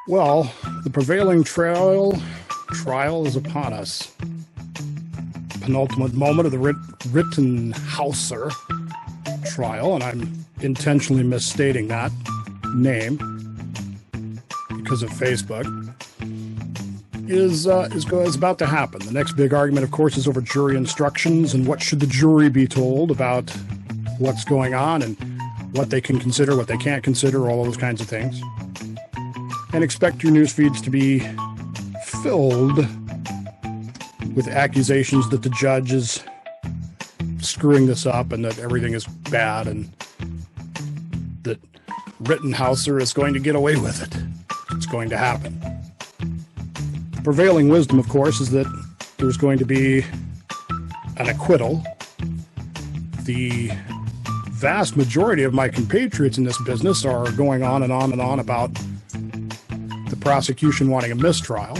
Well, the prevailing trial is upon us. Penultimate moment of the Ritterhauser trial, and I'm intentionally misstating that name because of Facebook, is about to happen. The next big argument, of course, is over jury instructions and what should the jury be told about what's going on and what they can consider, what they can't consider, all those kinds of things. And expect your news feeds to be filled with accusations that the judge is screwing this up and that everything is bad and that Ritterhauser is going to get away with it. It's going to happen. The prevailing wisdom, of course, is that there's going to be an acquittal. The vast majority of my compatriots in this business are going on and on and on about the prosecution wanting a mistrial.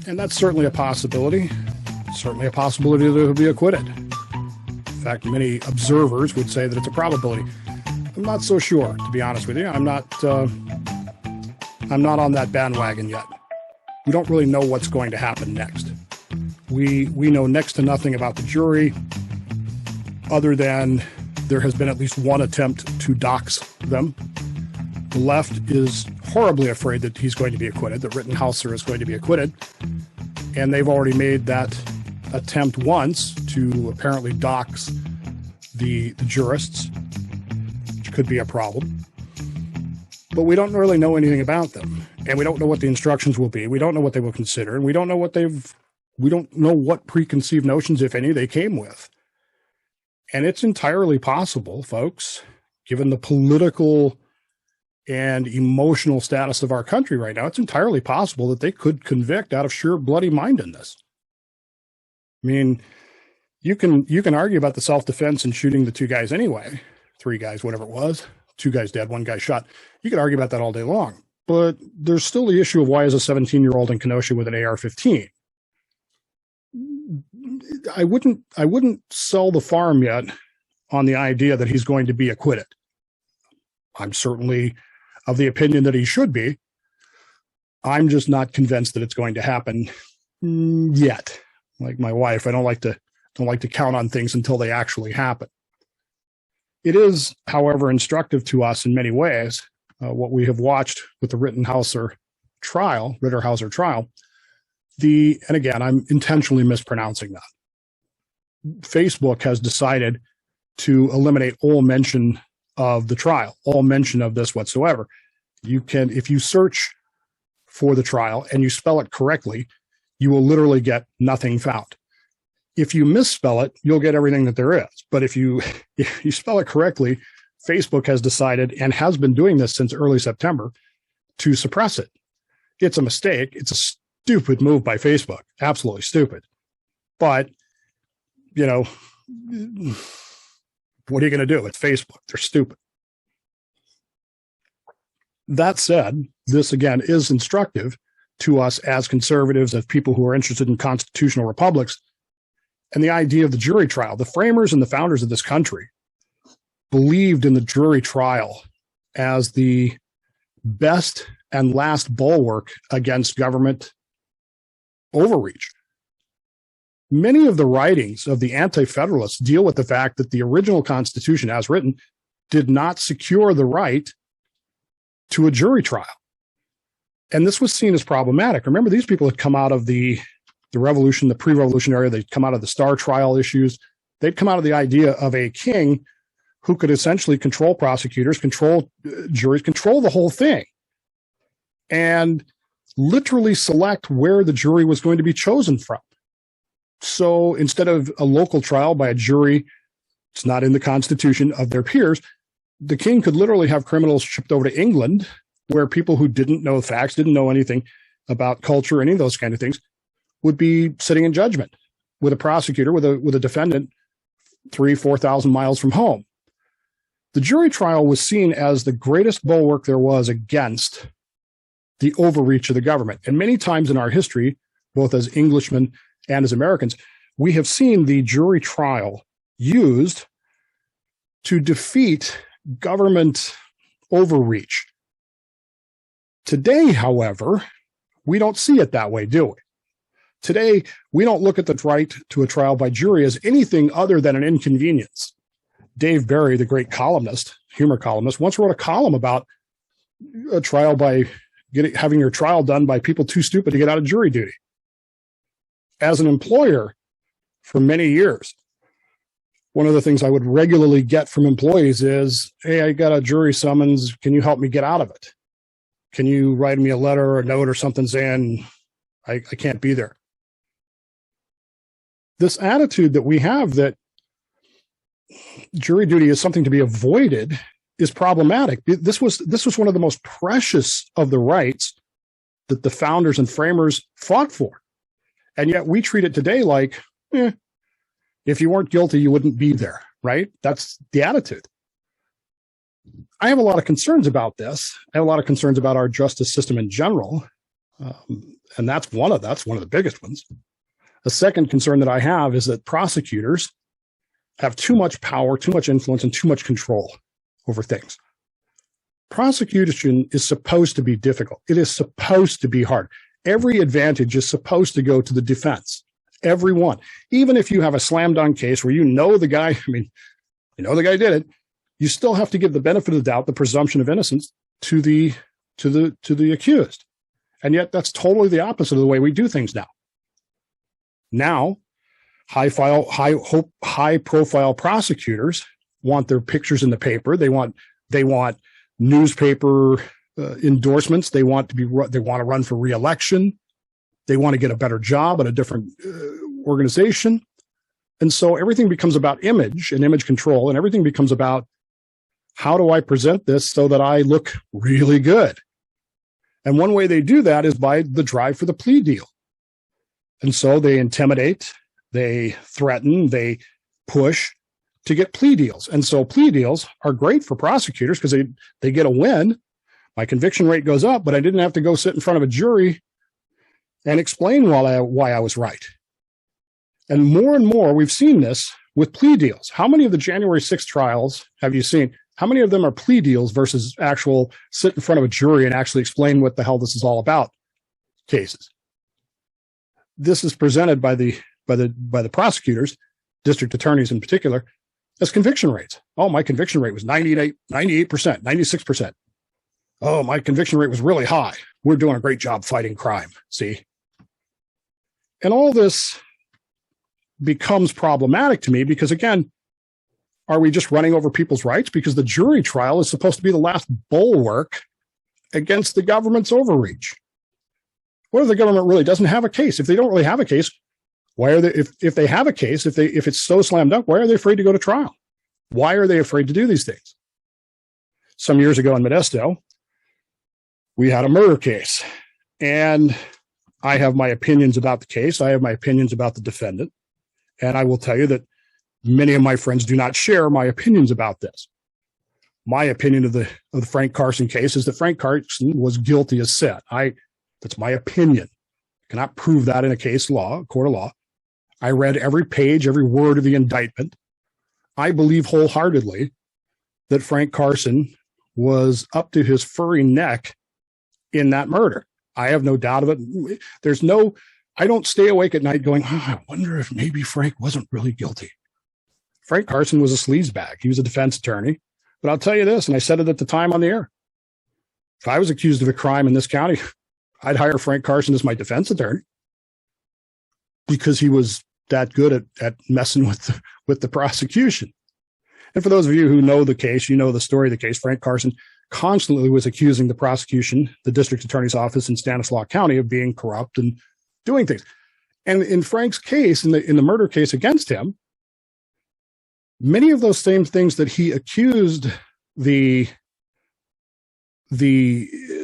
And that's certainly a possibility. Certainly a possibility that he'll be acquitted. In fact, many observers would say that it's a probability. I'm not so sure, to be honest with you. I'm not on that bandwagon yet. We don't really know what's going to happen next. We know next to nothing about the jury, other than there has been at least one attempt to dox them. The left is horribly afraid that he's going to be acquitted, that Ritterhauser is going to be acquitted. And they've already made that attempt once to apparently dox the jurists, which could be a problem. But we don't really know anything about them. And we don't know what the instructions will be. We don't know what they will consider. And we don't know what preconceived notions, if any, they came with. And it's entirely possible, folks, given the political and emotional status of our country right now, it's entirely possible that they could convict out of sheer bloody mindedness. I mean, you can argue about the self-defense and shooting the two guys anyway, three guys, whatever it was, two guys dead, one guy shot. You could argue about that all day long, but there's still the issue of why is a 17-year-old in Kenosha with an AR-15? I wouldn't sell the farm yet on the idea that he's going to be acquitted. I'm certainly of the opinion that he should be. I'm just not convinced that it's going to happen yet. Like my wife, I don't like to count on things until they actually happen. It is, however, instructive to us in many ways, what we have watched with the Ritterhauser trial, and again, I'm intentionally mispronouncing that. Facebook has decided to eliminate all mention of the trial, all mention of this whatsoever. You can, if you search for the trial and you spell it correctly, you will literally get nothing found. If you misspell it, you'll get everything that there is. But if you spell it correctly, Facebook has decided, and has been doing this since early September, to suppress it. It's a mistake. It's a stupid move by Facebook. Absolutely stupid. But, you know, what are you going to do? It's Facebook. They're stupid. That said, this again is instructive to us as conservatives, as people who are interested in constitutional republics, and the idea of the jury trial. The framers and the founders of this country believed in the jury trial as the best and last bulwark against government overreach. Many of the writings of the anti-federalists deal with the fact that the original Constitution, as written, did not secure the right to a jury trial. And this was seen as problematic. Remember, these people had come out of the revolution, the pre-revolution era. They'd come out of the Star Trial issues. They'd come out of the idea of a king who could essentially control prosecutors, control juries, control the whole thing, and literally select where the jury was going to be chosen from. So instead of a local trial by a jury, it's not in the Constitution, of their peers, the king could literally have criminals shipped over to England, where people who didn't know facts, didn't know anything about culture, any of those kind of things, would be sitting in judgment with a prosecutor, with a defendant 3,000-4,000 miles from home. The jury trial was seen as the greatest bulwark there was against the overreach of the government. And many times in our history, both as Englishmen and as Americans, we have seen the jury trial used to defeat government overreach. Today, however, we don't see it that way, do we? Today, we don't look at the right to a trial by jury as anything other than an inconvenience. Dave Barry, the great columnist, humor columnist, once wrote a column about a trial by having your trial done by people too stupid to get out of jury duty. As an employer for many years, one of the things I would regularly get from employees is, hey, I got a jury summons. Can you help me get out of it? Can you write me a letter or a note or something saying I can't be there? This attitude that we have that jury duty is something to be avoided is problematic. This was one of the most precious of the rights that the founders and framers fought for. And yet we treat it today like, if you weren't guilty, you wouldn't be there, right? That's the attitude. I have a lot of concerns about this. I have a lot of concerns about our justice system in general. And that's one of the biggest ones. The second concern that I have is that prosecutors have too much power, too much influence, and too much control over things. Prosecution is supposed to be difficult. It is supposed to be hard. Every advantage is supposed to go to the defense. Every one. Even if you have a slam dunk case where you know the guy did it, you still have to give the benefit of the doubt, the presumption of innocence to the accused. And yet that's totally the opposite of the way we do things now. Now, high profile prosecutors want their pictures in the paper. They want newspaper endorsements. They want to run for re-election. They want to get a better job at a different organization. And so everything becomes about image and image control, and everything becomes about how do I present this so that I look really good? And one way they do that is by the drive for the plea deal. And so they intimidate, they threaten, they push to get plea deals. And so plea deals are great for prosecutors because they get a win. My conviction rate goes up, but I didn't have to go sit in front of a jury and explain why I was right. And more, we've seen this with plea deals. How many of the January 6th trials have you seen? How many of them are plea deals versus actual sit in front of a jury and actually explain what the hell this is all about cases? This is presented by the prosecutors, district attorneys in particular, as conviction rates. Oh, my conviction rate was 98%, 96%. Oh, my conviction rate was really high. We're doing a great job fighting crime. See? And all this becomes problematic to me because, again, are we just running over people's rights? Because the jury trial is supposed to be the last bulwark against the government's overreach. What if the government really doesn't have a case? If they don't really have a case, why are they, if they have a case, if it's so slammed up, why are they afraid to go to trial? Why are they afraid to do these things? Some years ago in Modesto, we had a murder case, and I have my opinions about the case. I have my opinions about the defendant. And I will tell you that many of my friends do not share my opinions about this. My opinion of the Frank Carson case is that Frank Carson was guilty as sin. That's my opinion. I cannot prove that in a court of law. I read every page, every word of the indictment. I believe wholeheartedly that Frank Carson was up to his furry neck in that murder. I have no doubt of it. I don't stay awake at night going, I wonder if maybe Frank wasn't really guilty. Frank Carson was a sleazebag. He was a defense attorney. But I'll tell you this, and I said it at the time on the air. If I was accused of a crime in this county, I'd hire Frank Carson as my defense attorney because he was that good at messing with the prosecution. And for those of you who know the case, you know the story of the case. Frank Carson constantly was accusing the prosecution, the district attorney's office in Stanislaus County, of being corrupt and doing things. And in Frank's case, in the murder case against him, many of those same things that he accused the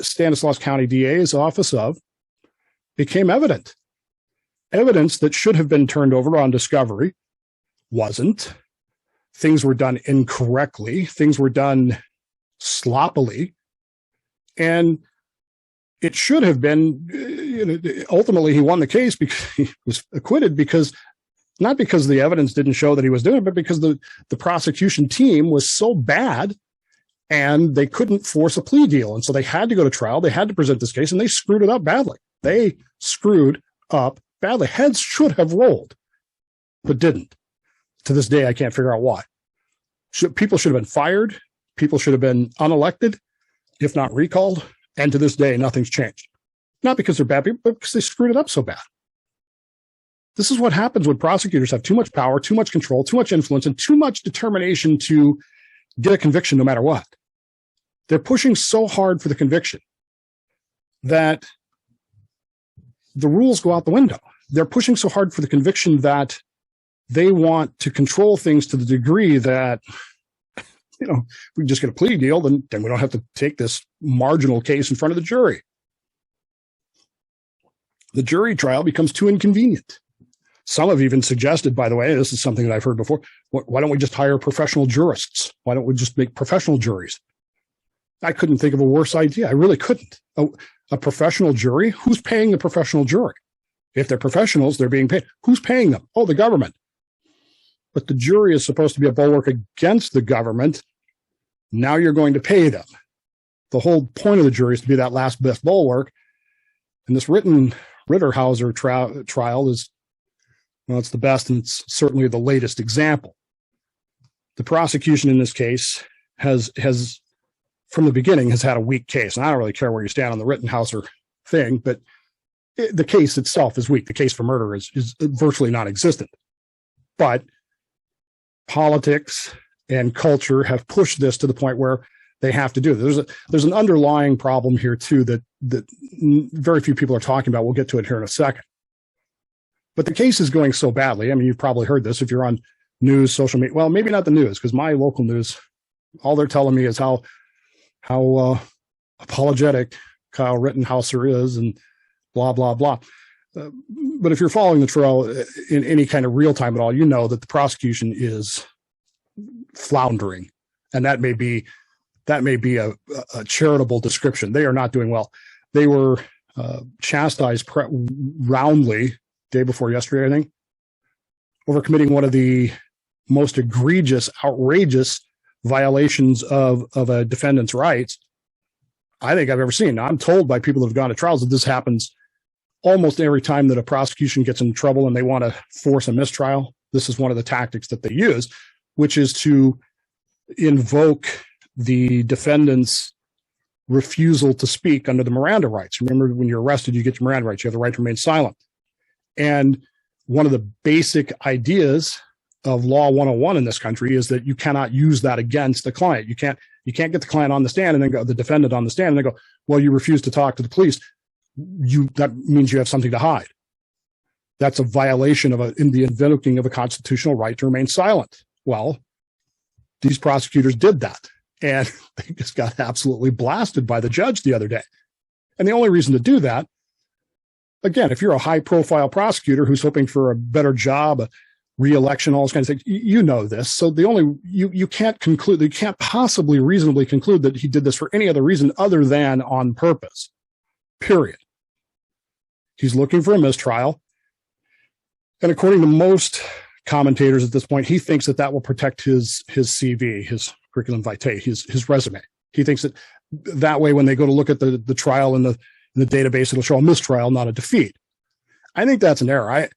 Stanislaus County DA's office of became evidence that should have been turned over on discovery wasn't. Things were done incorrectly. Things were done sloppily. And it should have been, ultimately he won the case because he was acquitted not because the evidence didn't show that he was doing it, but because the prosecution team was so bad and they couldn't force a plea deal. And so they had to go to trial. They had to present this case and they screwed it up badly. They screwed up badly. Heads should have rolled, but didn't. To this day, I can't figure out why. People should have been fired. People should have been unelected, if not recalled. And to this day, nothing's changed. Not because they're bad people, but because they screwed it up so bad. This is what happens when prosecutors have too much power, too much control, too much influence, and too much determination to get a conviction no matter what. They're pushing so hard for the conviction that the rules go out the window. They're pushing so hard for the conviction that they want to control things to the degree that, we just get a plea deal, then we don't have to take this marginal case in front of the jury. The jury trial becomes too inconvenient. Some have even suggested, by the way, this is something that I've heard before, why don't we just hire professional jurists? Why don't we just make professional juries? I couldn't think of a worse idea. I really couldn't. A professional jury? Who's paying the professional jury? If they're professionals, they're being paid. Who's paying them? Oh, the government. But the jury is supposed to be a bulwark against the government. Now you're going to pay them. The whole point of the jury is to be that last best bulwark. And this Ritterhauser trial is, well, it's the best, and it's certainly the latest example. The prosecution in this case has from the beginning has had a weak case. And I don't really care where you stand on the Ritterhauser thing, but the case itself is weak. The case for murder is virtually non-existent. But politics and culture have pushed this to the point where they have to do it. There's an underlying problem here too that very few people are talking about. We'll get to it here in a second. But the case is going so badly. I mean, you've probably heard this if you're on news, social media. Well, maybe not the news, because my local news, all they're telling me is how apologetic Kyle Rittenhauser is and blah, blah, blah. But if you're following the trial in any kind of real time at all, you know that the prosecution is floundering. And that may be a charitable description. They are not doing well. They were chastised roundly day before yesterday, I think, over committing one of the most egregious, outrageous violations of a defendant's rights I think I've ever seen. Now, I'm told by people who have gone to trials that this happens almost every time that a prosecution gets in trouble and they want to force a mistrial. This is one of the tactics that they use, which is to invoke the defendant's refusal to speak under the Miranda rights. Remember, when you're arrested, you get your Miranda rights. You have the right to remain silent. And one of the basic ideas of Law 101 in this country is that you cannot use that against the client. You can't get the client on the stand and then go, the defendant on the stand, and then go, well, you refuse to talk to the police. That means you have something to hide. That's a violation in the invoking of a constitutional right to remain silent. Well, these prosecutors did that, and they just got absolutely blasted by the judge the other day. And the only reason to do that, again, if you're a high-profile prosecutor who's hoping for a better job, a re-election, all those kinds of things, you know this. So you can't possibly reasonably conclude that he did this for any other reason other than on purpose, period. He's looking for a mistrial. And according to most commentators at this point, he thinks that will protect his CV, his curriculum vitae, his resume. He thinks that way, when they go to look at the trial in the database, it'll show a mistrial, not a defeat. I think that's an error.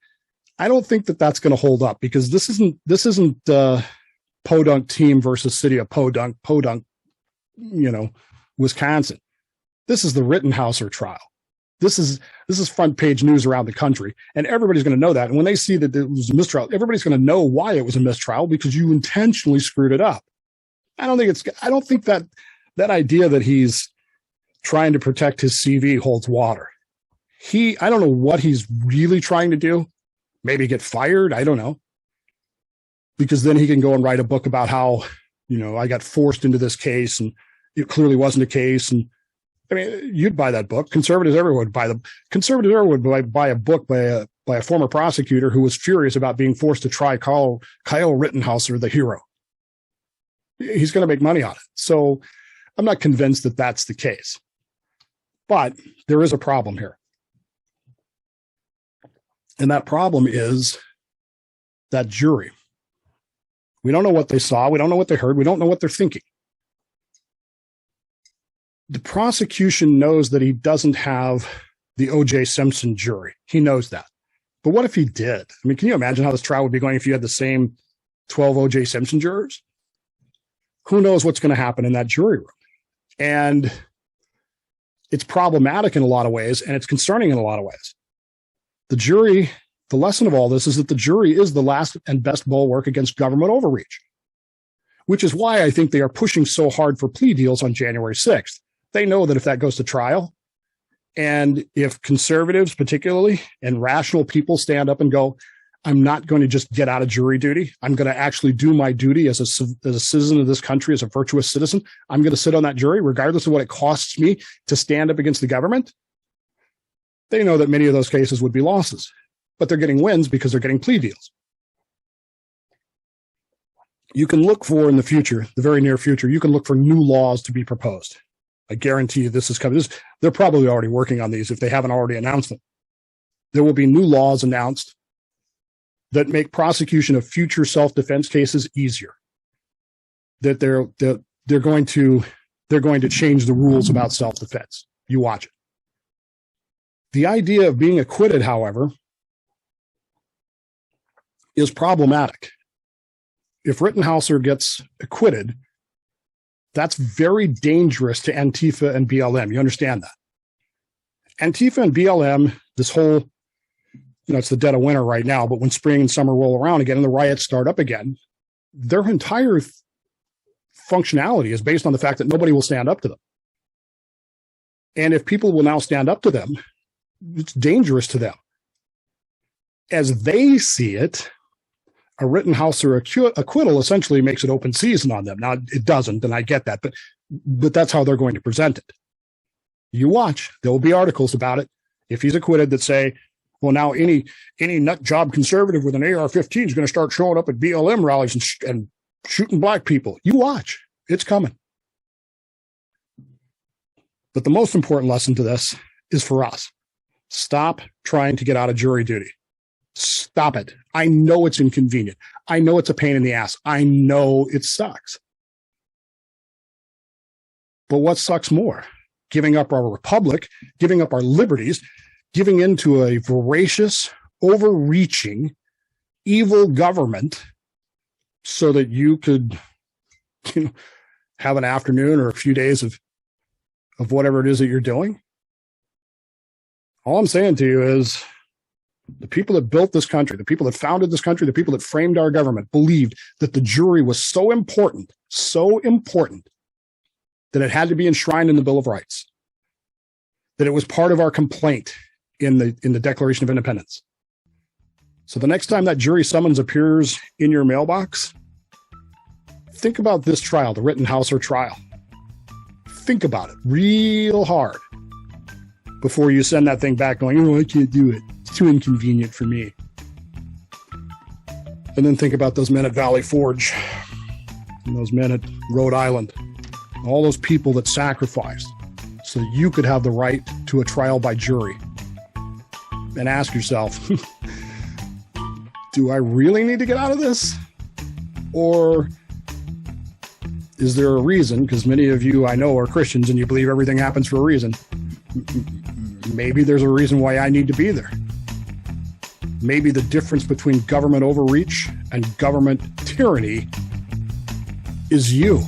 I don't think that that's going to hold up, because this isn't Podunk team versus city of Podunk, Wisconsin. This is the Rittenhauser trial. This is front page news around the country, and everybody's going to know that. And when they see that it was a mistrial, everybody's going to know why it was a mistrial, because you intentionally screwed it up. I don't think that idea that he's trying to protect his CV holds water. I don't know what he's really trying to do. Maybe get fired. I don't know. Because then he can go and write a book about how, I got forced into this case and it clearly wasn't a case. And I mean, you'd buy that book. Conservatives everywhere would buy a book by a former prosecutor who was furious about being forced to try Kyle Rittenhauser, the hero. He's going to make money on it. So I'm not convinced that that's the case. But there is a problem here. And that problem is that jury. We don't know what they saw. We don't know what they heard. We don't know what they're thinking. The prosecution knows that he doesn't have the O.J. Simpson jury. He knows that. But what if he did? I mean, can you imagine how this trial would be going if you had the same 12 O.J. Simpson jurors? Who knows what's going to happen in that jury room? And it's problematic in a lot of ways, and it's concerning in a lot of ways. The jury, the lesson of all this is that the jury is the last and best bulwark against government overreach, which is why I think they are pushing so hard for plea deals on January 6th. They know that if that goes to trial, and if conservatives particularly and rational people stand up and go, I'm not going to just get out of jury duty. I'm going to actually do my duty as a citizen of this country, as a virtuous citizen. I'm going to sit on that jury, regardless of what it costs me to stand up against the government. They know that many of those cases would be losses, but they're getting wins because they're getting plea deals. You can look for in the future, the very near future, you can look for new laws to be proposed. I guarantee you this is coming. They're probably already working on these if they haven't already announced them. There will be new laws announced that make prosecution of future self-defense cases easier. That they're going to change the rules about self-defense. You watch it. The idea of being acquitted, however, is problematic. If Ritterhauser gets acquitted, that's very dangerous to Antifa and BLM. You understand that? Antifa and BLM, this whole, it's the dead of winter right now, but when spring and summer roll around again and the riots start up again, their entire functionality is based on the fact that nobody will stand up to them. And if people will now stand up to them, it's dangerous to them. As they see it, a Ritterhauser acquittal essentially makes it open season on them. Now, it doesn't, and I get that, but that's how they're going to present it. You watch. There will be articles about it, if he's acquitted, that say, well, now any nut job conservative with an AR-15 is going to start showing up at BLM rallies and shooting black people. You watch. It's coming. But the most important lesson to this is for us. Stop trying to get out of jury duty. Stop it. I know it's inconvenient. I know it's a pain in the ass. I know it sucks. But what sucks more? Giving up our republic, giving up our liberties, giving into a voracious, overreaching, evil government so that you could, have an afternoon or a few days of whatever it is that you're doing. All I'm saying to you is the people that built this country, the people that founded this country, the people that framed our government believed that the jury was so important that it had to be enshrined in the Bill of Rights, that it was part of our complaint in the Declaration of Independence. So the next time that jury summons appears in your mailbox, think about this trial, the Ritterhauser trial. Think about it real hard before you send that thing back going, oh, I can't do it. It's too inconvenient for me. And then think about those men at Valley Forge and those men at Rhode Island, all those people that sacrificed so you could have the right to a trial by jury. And ask yourself, do I really need to get out of this? Or is there a reason? Because many of you I know are Christians and you believe everything happens for a reason. Maybe there's a reason why I need to be there. Maybe the difference between government overreach and government tyranny is you.